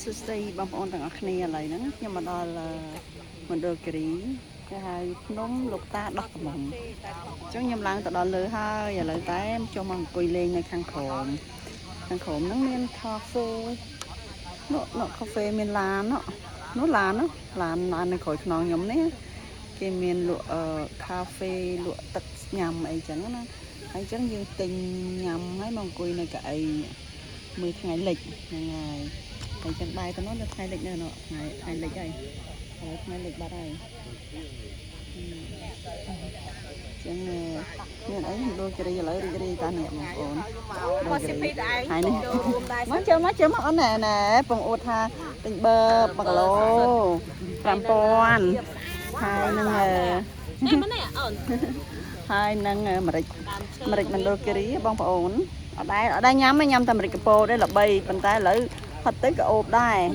សួស្តីបងប្អូនទាំងអស់គ្នាឥឡូវហ្នឹងខ្ញុំមកដល់មណ្ឌលគិរីគេហៅភ្នំលោកតាដោះកំមុំអញ្ចឹងខ្ញុំឡើងទៅដល់លើហើយឥឡូវតែចុះមកអង្គុយលេងនៅខាងក្រោមហ្នឹងមានកាហ្វេនោះកាហ្វេមានឡាននោះឡាននៅក្រោយខ្នងខ្ញុំនេះគេមានលក់កាហ្វេលក់ទឹកញ៉ាំអីចឹងណាហើយអញ្ចឹងយើងទិញញ៉ាំហើយមកអង្គុយនៅកៅអីមើលថ្ងៃលិចហ្នឹងហើយហើយចឹងបាយទៅនោះនៅថ្ងៃលិចនៅនោះថ្ងៃលិចហើយឥឡូវថ្ងៃលិចបាត់ហើយចឹងមានអីដូចគ្រីឥឡូវរីករាយតានេះបងប្អូនមកសិភីដែរហើយនេះមកជើមកអូនណែបងអួតថាទិញបឺ1គីឡូ5000ហើយនឹងហើយនឹងម្រេចមណ្ឌលគិរីបងប្អូនអត់ដែរញ៉ាំតែម្រេចកពោដែរល្បីប៉ុន្តែឥឡូវផុតទៅក៏អូបដែរស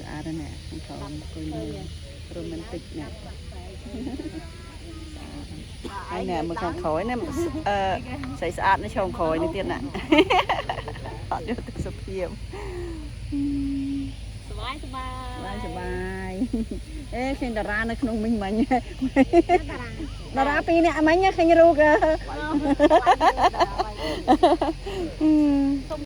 ្អាតណាស់ខាងក្រោមអង្គុយលេងរ៉ូមែនទិកណាស់ហើយណែមើលខាងក្រោយនេះស្អាតនៅឆោមក្រោយនេះទៀតណាអត់យកទឹកសុភាពសបាយអេឃើញតារានៅក្នុងមិញតារាពីរនាក់មិញឃើញរូប